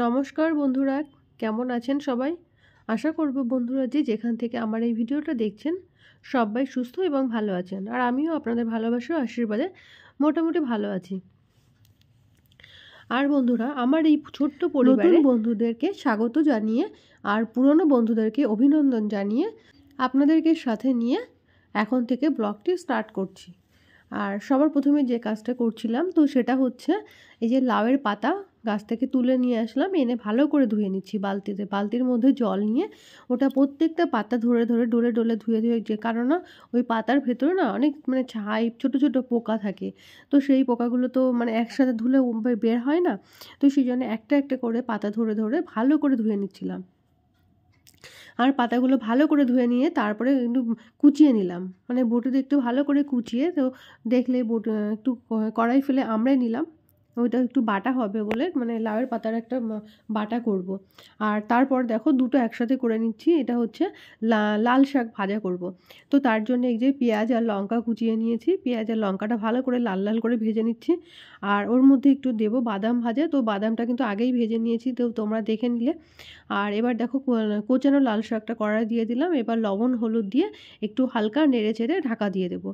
নমস্কার বন্ধুরা, কেমন আছেন সবাই? আশা করব বন্ধুরা যে যেখান থেকে আমার এই ভিডিওটা দেখছেন সবাই সুস্থ এবং ভালো আছেন। আর আমিও আপনাদের ভালোবাসা ও আশীর্বাদে মোটামুটি ভালো আছি। আর বন্ধুরা, আমার এই ছোট্ট পরিবারে নতুন বন্ধুদেরকে স্বাগত জানিয়ে আর পুরনো বন্ধুদেরকে অভিনন্দন জানিয়ে আপনাদেরকে সাথে নিয়ে এখন থেকে ব্লগটি স্টার্ট করছি। আর সবার প্রথমে যে কাজটা করছিলাম তো সেটা হচ্ছে এই যে লাউয়ের পাতা গাছ থেকে তুলে নিয়ে আসলাম, এনে ভালো করে ধুয়ে নিচ্ছি বালতিতে। বালতির মধ্যে জল নিয়ে ওটা প্রত্যেকটা পাতা ধরে ধরে ডলে ডলে ধুয়ে ধুয়ে, যে কারণ না ওই পাতার ভেতরে না অনেক ছাই ছোট ছোট পোকা থাকে। তো সেই পোকাগুলো তো একসাথে ধুলে বের হয় না। তো সেই জন্য একটা একটা করে পাতা ধরে ধরে ভালো করে ধুয়ে নিচ্ছিলাম। আর পাতাগুলো ভালো করে ধুয়ে নিয়ে তারপরে একটু কুচিয়ে নিলাম, বঁটুতে একটু ভালো করে কুচিয়ে, তো দেখলে একটু কড়াই ফেলে আমড়ে নিলাম। ওইটা একটু বাটা হবে বলে, লাউয়ের পাতার একটা বাটা করব। আর তারপর দেখো দুটো একসাথে করে নিচ্ছি, এটা হচ্ছে লাল শাক ভাজা করব। তো তার জন্য এই যে পেঁয়াজ আর লঙ্কা কুচিয়ে নিয়েছি, পেঁয়াজ আর লঙ্কাটা ভালো করে লাল লাল করে ভেজে নিচ্ছি। আর ওর মধ্যে একটু দেবো বাদাম ভাজা, তো বাদামটা কিন্তু আগেই ভেজে নিয়েছি, তো তোমরা দেখে নিলে। আর এবার দেখো কোচানো লাল শাকটা কড়াই দিয়ে দিলাম, এবার লবণ হলুদ দিয়ে একটু হালকা নেড়ে চেড়ে ঢাকা দিয়ে দেবো।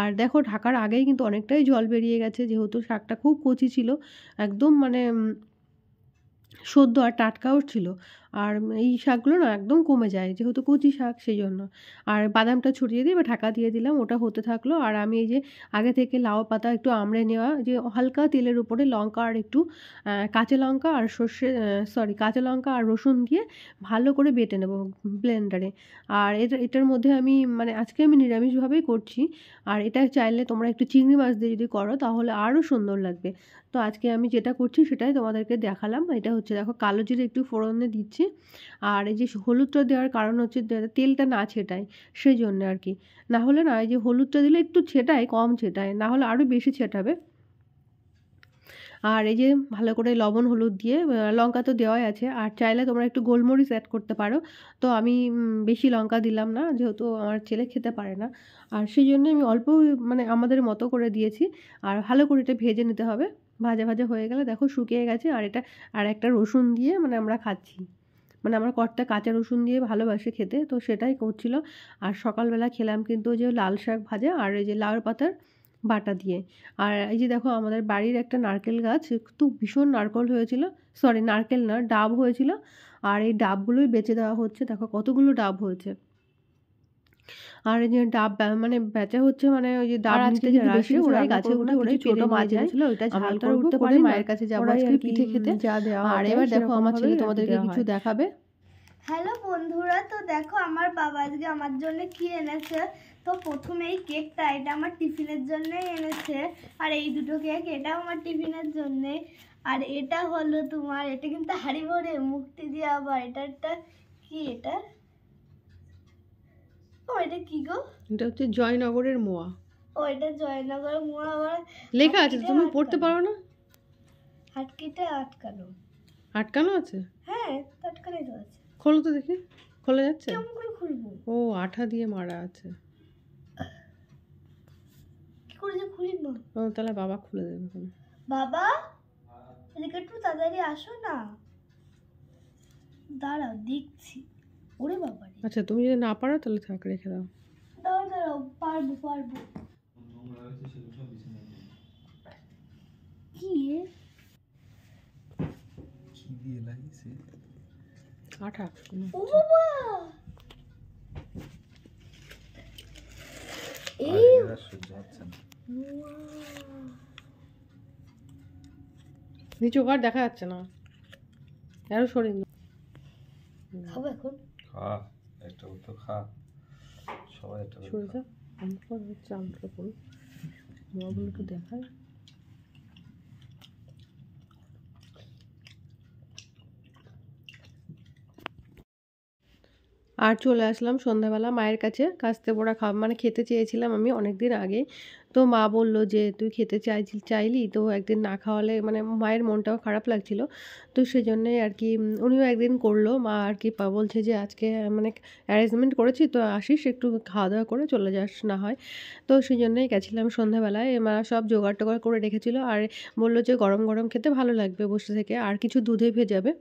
আর দেখো ঢাকার আগেই কিন্তু অনেকটাই জল বেরিয়ে গেছে, যেহেতু শাকটা খুব কচি ছিল, একদম সদ্য আর টাটকাও ছিল। আর এই শাকগুলো না একদম কমে যায়, যেহেতু কচি শাক সেই জন্য। আর বাদামটা ছড়িয়ে দিয়ে এবার ঢাকা দিয়ে দিলাম, ওটা হতে থাকলো। আর আমি এই যে আগে থেকে লাউ পাতা একটু আমড়ে নেওয়া, যে হালকা তেলের উপরে লঙ্কা আর একটু কাঁচা লঙ্কা আর কাঁচা লঙ্কা আর রসুন দিয়ে ভালো করে বেটে নেব ব্লেন্ডারে। আর এটার মধ্যে আমি আজকে আমি নিরামিষভাবেই করছি। আর এটা চাইলে তোমরা একটু চিংড়ি মাছ দিয়ে যদি করো তাহলে আরও সুন্দর লাগবে। তো আজকে আমি যেটা করছি সেটাই তোমাদেরকে দেখালাম। এটা হচ্ছে দেখো কালো জিরে একটু ফোড়নে দিচ্ছি। আর এই যে হলুদটা দেওয়ার কারণ হচ্ছে তেলটা না ছেটায় সেই জন্য আর কি। না হলে না, এই যে হলুদটা দিলে একটু ছেটায়, কম ছেটায়, না হলে আরও বেশি ছেটাবে। আর এই যে ভালো করে লবণ হলুদ দিয়ে, লঙ্কা তো দেওয়াই আছে, আর চাইলে তোমরা একটু গোলমরিচ অ্যাড করতে পারো। তো আমি বেশি লঙ্কা দিলাম না, যেহেতু আমার ছেলে খেতে পারে না। আর সেই জন্য আমি অল্প আমাদের মতো করে দিয়েছি। আর ভালো করে এটা ভেজে নিতে হবে। ভাজা ভাজা হয়ে গেলে দেখো শুকিয়ে গেছে। আর এটা আর একটা রসুন দিয়ে আমরা খাচ্ছি। আমার কর্তা কাঁচা রসুন দিয়ে ভালোবাসে খেতে, তো সেটাই করছিল। আর সকালবেলা খেলাম কিন্তু যে লাল শাক ভাজা আর এই যে লাউয়ের পাতার বাটা দিয়ে। আর এই যে দেখো আমাদের বাড়ির একটা নারকেল গাছ, একটু ভীষণ নারকেল হয়েছিল, সরি নারকেল না, ডাব হয়েছিল। আর এই ডাবগুলোই বেচে দেওয়া হচ্ছে, দেখো কতগুলো ডাব হয়েছে। আর এই যে ডাব বেচা হচ্ছে, ওই যে ডাব নিতে যারা আসে ওরাই গাছে উঠে ওরাই ছোট মাছ এনেছিল, ওইটা ঝাল করে উঠতে পারি, মায়ের কাছে যাবো আজকে পিঠে খেতে যা দেওয়া। আর এবার দেখো আমার ছেলে তোমাদেরকে কিছু দেখাবে। হ্যালো বন্ধুরা, তো দেখো আমার বাবা আজকে আমার জন্য কি এনেছে। তো প্রথমে এই কেকটা, এটা আমার টিফিনের জন্যই এনেছে। আর এই দুটো কেক, এটাও আমার টিফিনের জন্যে। আর এটা হলো তোমার, এটা কিন্তু হাড়ি ভরে মুক্তি দিয়ে, আবার এটা একটা কি, এটা ও এটা কি গো, এটা হচ্ছে জয়নগরের মোয়া। ও এটা জয়নগর মোড়, আবার লেখা আছে, তুমি পড়তে পারো না? হাটকিটা আটকানো, আটকানো আছে? হ্যাঁ আটকানোই তো আছে। খোলো তো দেখি, খোলা যাচ্ছে? কেমন করে খুলবো? ও আঠা দিয়ে মারা আছে। কি করে যে খুলি না? ও তাহলে বাবা খুলে দেবে। বাবা এদিকে একটু তাড়াতাড়ি আসো না, দাঁড়াও দেখছি। ওরে বাবা রে, আচ্ছা তুমি যদি না পারো তাহলে থাক, রেখে দাও। দাঁড়াও দাঁড়াও, পারবো পারবো। কি কি দিয়ে লাগিয়েছে? আঠা। ও বাবা, এই সহ্য হচ্ছে না। নিচু কার দেখা যাচ্ছে না, আরো সরে খাবো এখন। খা, একটা তো খা, সবাই একটা সরে যা। আমার হচ্ছে আমটা করুন, মোয়াগুলো একটু দেখায়। আর চলে আসলাম সন্ধ্যাবেলা মায়ের কাছে, কাস্তে পোড়া খেতে চেয়েছিলাম আমি অনেক দিন আগে। তো মা বলল যে তুই খেতে চাইলি তো একদিন না খাওয়ালে মানে মায়ের মনটাও খারাপ লাগছিল। তো সেজন্যই আর কি উনিও একদিন করলো। মা আর কি বলছে যে আজকে মানে অ্যারেঞ্জমেন্ট করেছি তো আসিস, একটু খাওয়া দাওয়া করে চলে যাস না হয়। তো সেই জন্যই গেছিলাম সন্ধ্যাবেলায়। মা সব জোগাড় টোগাড় করে রেখেছিল আর বললো যে গরম গরম খেতে ভালো লাগবে বসে থেকে, আর কিছু দুধে ভেজাবে।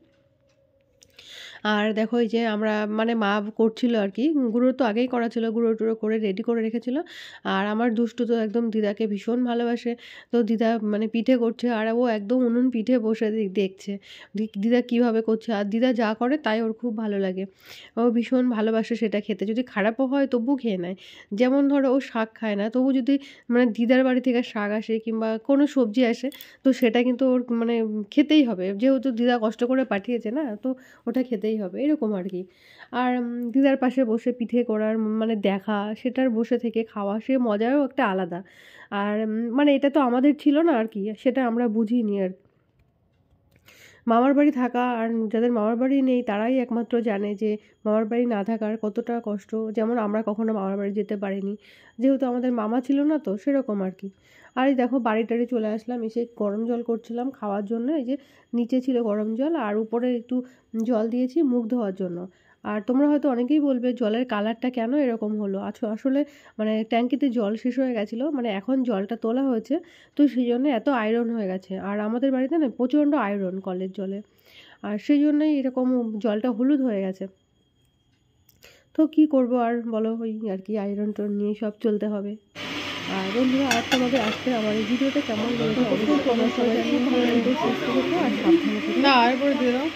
আর দেখো এই যে আমরা মানে মা করছিল আর কি, গুঁড়ো তো আগেই করা ছিল, গুঁড়ো টুড়ো করে রেডি করে রেখেছিল। আর আমার দুষ্টু তো একদম দিদাকে ভীষণ ভালোবাসে। তো দিদা মানে পিঠে করছে আর ও একদম উনুন পিঠে বসে দেখছে দিদা কীভাবে করছে। আর দিদা যা করে তাই ওর খুব ভালো লাগে, ও ভীষণ ভালোবাসে সেটা খেতে। যদি খারাপও হয় তবু খেয়ে নেয়। যেমন ধরো ও শাক খায় না, তবু যদি মানে দিদার বাড়ি থেকে শাক আসে কিংবা কোনো সবজি আসে তো সেটা কিন্তু ওর মানে খেতেই হবে, যেহেতু দিদা কষ্ট করে পাঠিয়েছে না, তো ওটা খেতেই হবে এরকম আর কি। আর দিদার পাশে বসে পিঠে করার মানে দেখা, সেটার বসে থেকে খাওয়া, সে মজাও একটা আলাদা। আর মানে এটা তো আমাদের ছিল না আর কি, সেটা আমরা বুঝিনি আর। মামার বাড়ি থাকা আর যাদের মামার বাড়ি নেই তারাই একমাত্র জানে যে মামার বাড়ি না থাকার কতটা কষ্ট। যেমন আমরা কখনো মামার বাড়ি যেতে পারিনি, যেহেতু আমাদের মামা ছিল না, তো সেরকম আর কি। আর এই দেখো বাড়ি টাড়ি চলে আসলাম, এসে গরম জল করছিলাম খাওয়ার জন্য। এই যে নিচে ছিল গরম জল আর উপরে একটু জল দিয়েছি মুখ ধোয়ার জন্য। আর তোমরা হয়তো অনেকেই বলবে জলের কালারটা কেন এরকম হলো। আসলে মানে ট্যাঙ্কিতে জল শেষ হয়ে গেছিলো, মানে এখন জলটা তোলা হয়েছে, তো সেই জন্য এত আয়রন হয়ে গেছে। আর আমাদের বাড়িতে না প্রচণ্ড আয়রন কলের জলে, আর সেই জন্যই এরকম জলটা হলুদ হয়ে গেছে। তো কি করব আর বলো, ওই আর কি আয়রন টোন নিয়ে সব চলতে হবে। আর বন্ধুরা আর তোমাদের আজকে আমার এই ভিডিওটা কেমন লেগেছে অবশ্যই কমেন্ট করে জানিও। ভালো লাগবে, সুস্থ থেকো আর সাবধানে থেকো। না এরপরে দিয়ে দাও।